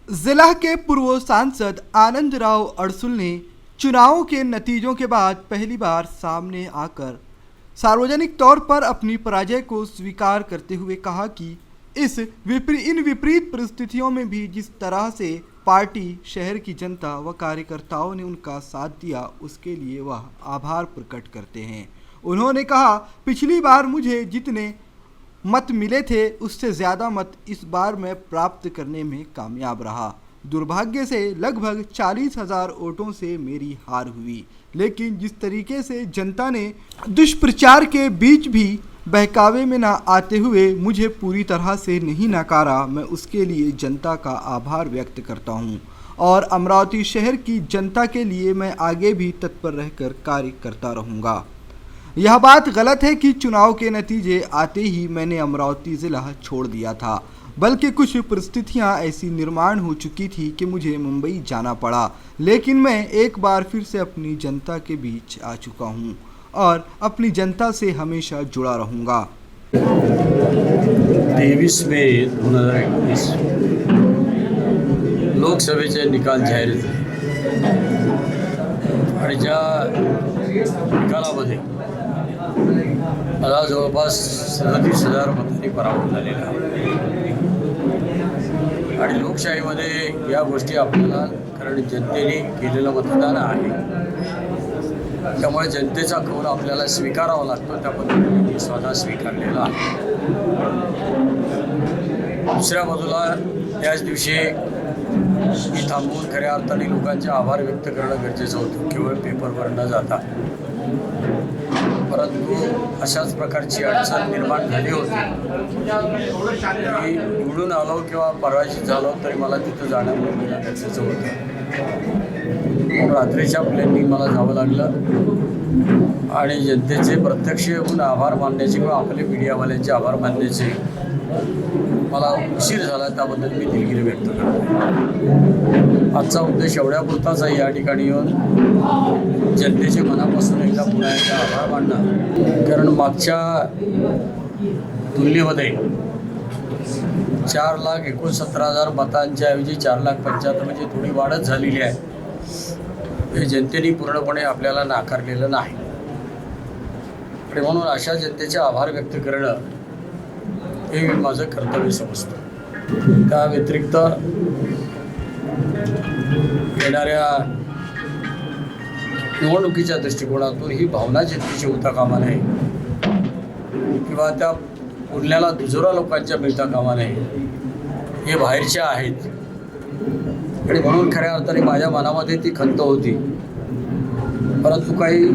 जिला के पूर्व सांसद आनंद राव अड़सुल ने चुनावों के नतीजों के बाद पहली बार सामने आकर सार्वजनिक तौर पर अपनी पराजय को स्वीकार करते हुए कहा कि इन विपरीत परिस्थितियों में भी जिस तरह से पार्टी, शहर की जनता व कार्यकर्ताओं ने उनका साथ दिया, उसके लिए वह आभार प्रकट करते हैं। उन्होंने कहा, पिछली बार मुझे जितने मत मिले थे उससे ज़्यादा मत इस बार मैं प्राप्त करने में कामयाब रहा। दुर्भाग्य से लगभग 40,000 वोटों से मेरी हार हुई, लेकिन जिस तरीके से जनता ने दुष्प्रचार के बीच भी बहकावे में न आते हुए मुझे पूरी तरह से नहीं नकारा, मैं उसके लिए जनता का आभार व्यक्त करता हूं और अमरावती शहर की जनता के लिए मैं आगे भी तत्पर रहकर कार्य करता रहूंगा। यह बात गलत है कि चुनाव के नतीजे आते ही मैंने अमरावती ज़िला छोड़ दिया था, बल्कि कुछ परिस्थितियां ऐसी निर्माण हो चुकी थी कि मुझे मुंबई जाना पड़ा, लेकिन मैं एक बार फिर से अपनी जनता के बीच आ चुका हूं और अपनी जनता से हमेशा जुड़ा रहूंगा। 23 मे 2021 लोकसभेचे निकाल जाहीर झाले आणि ज्या निकालामध्ये मला जवळपास 37,000 मतांनी पराभव झालेला आहे आणि लोकशाहीमध्ये या गोष्टी आपल्याला, कारण जनतेने केलेलं मतदान आहे, त्यामुळे जनतेचा कौल आपल्याला स्वीकारावा लागतो। त्या पद्धतीने मी स्वतः स्वीकारलेला आहे। दुसऱ्या बाजूला त्याच दिवशी मी थांबून खऱ्या अर्थाने लोकांचे आभार व्यक्त करणं गरजेचं होतं, केवळ पेपरवर न जाता। परंतु अशाच प्रकारची अडचण निर्माण झाली होती। मी निवडून आलो किंवा पराजित झालो तरी मला तिथं जाणं गरजेचं होतं। रात्रीच्या प्लेननी मला जावं लागलं आणि जनतेचे प्रत्यक्ष येऊन आभार मानण्याचे किंवा आपले मीडियावाल्यांचे आभार मानण्याचे मला उशीर झाला, त्याबद्दल मी दिलगिरी व्यक्त करतो। आजचा उद्देश एवढ्यापुरताच आहे, या ठिकाणी येऊन जनतेचे मनापासून पुन्हा एकदा आभार मानणं, कारण मागच्या तुलनेमध्ये 4,69,000 मतांच्या ऐवजी 4,75,000 म्हणजे थोडी वाढच झालेली आहे। हे जनतेने पूर्णपणे आपल्याला नाकारलेलं नाही आणि म्हणून अशा जनतेचे आभार व्यक्त करणं हे मी माझं कर्तव्य समजतो। त्या व्यतिरिक्त येणाऱ्या निवडणुकीच्या दृष्टिकोनातून ही भावना जनतेची होता कामा नये किंवा त्या पुढल्याला दुजोरा लोकांच्या मिळता कामा नये। हे बाहेरच्या आहेत आणि म्हणून खऱ्या अर्थाने माझ्या मनामध्ये ती खंत होती, परंतु काही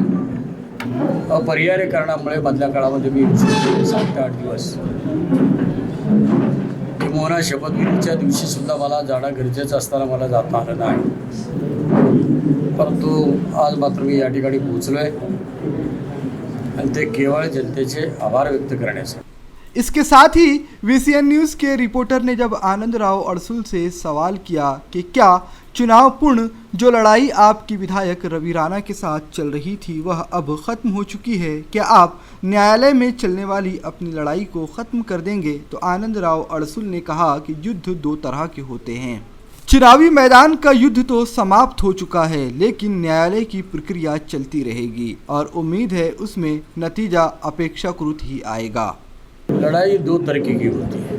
अपरिहार्य कारणामुळे मधल्या काळामध्ये मी 7 ते 8 दिवस किंवा शपथविधीच्या दिवशी सुद्धा मला जाणं गरजेचं असताना मला जाता आलं नाही, परंतु आज मात्र मी या ठिकाणी पोहोचलो आहे आणि ते केवळ जनतेचे आभार व्यक्त करण्यासाठी। इसके साथ ही VCN न्यूज़ के रिपोर्टर ने जब आनंद राव अड़सुल से सवाल किया कि क्या चुनाव पूर्ण जो लड़ाई आपकी विधायक रवि राणा के साथ चल रही थी वह अब ख़त्म हो चुकी है, क्या आप न्यायालय में चलने वाली अपनी लड़ाई को ख़त्म कर देंगे, तो आनंद राव अड़सुल ने कहा कि युद्ध 2 तरह के होते हैं। चुनावी मैदान का युद्ध तो समाप्त हो चुका है, लेकिन न्यायालय की प्रक्रिया चलती रहेगी और उम्मीद है उसमें नतीजा अपेक्षाकृत ही आएगा। लड़ाई 2 तरीके की होती है।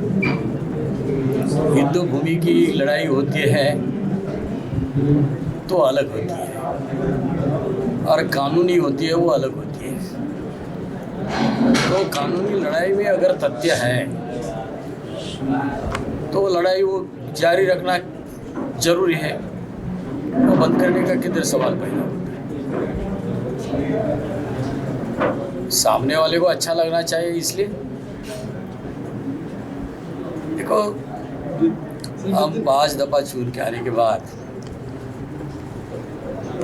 युद्ध भूमि की लड़ाई होती है तो अलग होती है, और कानूनी होती है वो अलग होती है। तो कानूनी लड़ाई में अगर तथ्य है तो लड़ाई वो जारी रखना जरूरी है, वो बंद करने का किधर सवाल पैदा होता है। सामने वाले को अच्छा लगना चाहिए, इसलिए देखो हम 5 दफ़ा चूर के आने के बाद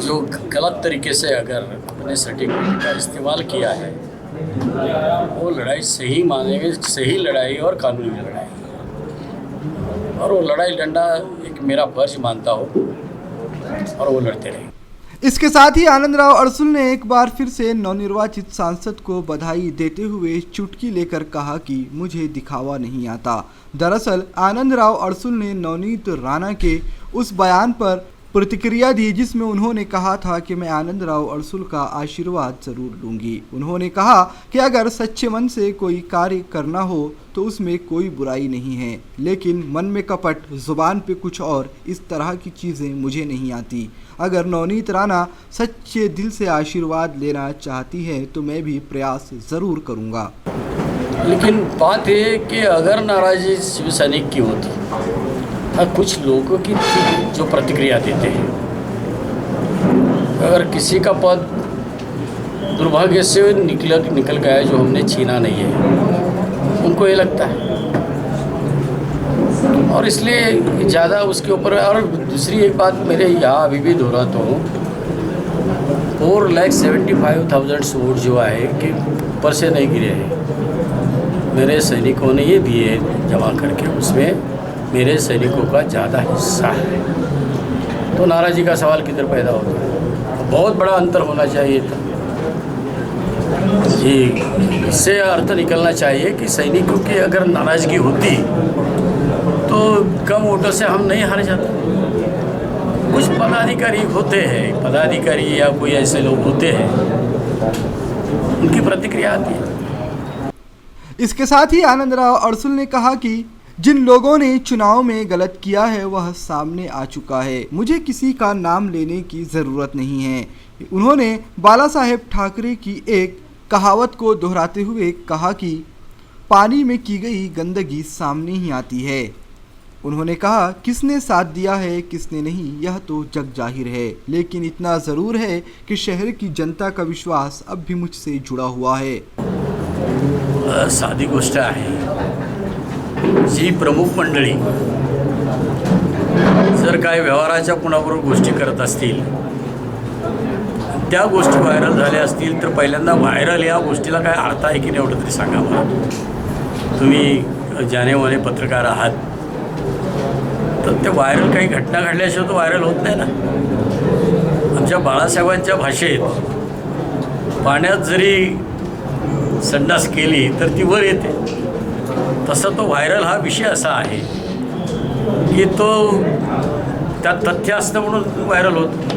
जो गलत तरीके से अगर अपने सर्टिफिकेट का इस्तेमाल किया है, वो लड़ाई सही मानेंगे, सही लड़ाई और कानूनी लड़ाई, और वो लड़ाई डंडा एक मेरा फर्ज मानता हो और वो लड़ते रहे। इसके साथ ही आनंदराव अडसुल ने एक बार फिर से नवनिर्वाचित सांसद को बधाई देते हुए चुटकी लेकर कहा कि मुझे दिखावा नहीं आता। दरअसल आनंदराव अडसुल ने नवनीत राणा के उस बयान पर प्रतिक्रिया दी जिसमें उन्होंने कहा था कि मैं आनंदराव अडसुल का आशीर्वाद जरूर लूंगी। उन्होंने कहा कि अगर सच्चे मन से कोई कार्य करना हो तो उसमें कोई बुराई नहीं है, लेकिन मन में कपट, जुबान पे कुछ और, इस तरह की चीज़ें मुझे नहीं आती। अगर नवनीत राणा सच्चे दिल से आशीर्वाद लेना चाहती है तो मैं भी प्रयास ज़रूर करूँगा। लेकिन बात है कि अगर नाराज़ी शिव सैनिक की होती, कुछ लोगों की जो प्रतिक्रिया देते हैं, अगर किसी का पद दुर्भाग्य से निकल गया जो हमने छीना नहीं है, उनको ये लगता है और इसलिए ज़्यादा उसके ऊपर। और दूसरी एक बात मेरे यहाँ अभी भी दोहराता हूँ, 4,75,000 वोट जो है कि ऊपर से नहीं गिरे हैं, मेरे सैनिकों ने ये दिए जमा करके, उसमें मेरे सैनिकों का ज़्यादा हिस्सा है। तो नाराज़गी का सवाल किधर पैदा होता है? बहुत बड़ा अंतर होना चाहिए था जी। इससे अर्थ निकलना चाहिए कि सैनिकों की अगर नाराज़गी होती तो कम वोटों से हम नहीं हार जाते। कुछ पदाधिकारी होते हैं, पदाधिकारी या कोई ऐसे लोग होते हैं, उनकी प्रतिक्रिया आती है। इसके साथ ही आनंदराव अडसुल ने कहा कि जिन लोगों ने चुनाव में गलत किया है वह सामने आ चुका है, मुझे किसी का नाम लेने की ज़रूरत नहीं है। उन्होंने बाला साहेब ठाकरे की एक कहावत को दोहराते हुए कहा कि पानी में की गई गंदगी सामने ही आती है। उन्होंने कहा किसने साथ दिया है किसने नहीं यह तो जग जाहिर है, लेकिन इतना ज़रूर है कि शहर की जनता का विश्वास अब भी मुझसे जुड़ा हुआ है। साधी गोष्ट आहे, जी प्रमुख मंडळी जर काय व्यवहाराच्या कुणाबरोबर गोष्टी करत असतील, त्या गोष्टी व्हायरल झाल्या असतील तर पहिल्यांदा व्हायरल या गोष्टीला काय अर्थ आहे की नाही एवढं तरी सांगा मला। तुम्ही जानेवाने पत्रकार आहात, तर ते व्हायरल काही घटना घडल्याशिवाय तो व्हायरल होत नाही ना। आमच्या बाळासाहेबांच्या भाषेत पाण्यात जरी संडास केली तर ती वर येते, तसा तो व्हायरल हा विषय असा आहे की तो त्यात तथ्य असतं म्हणून व्हायरल होतो।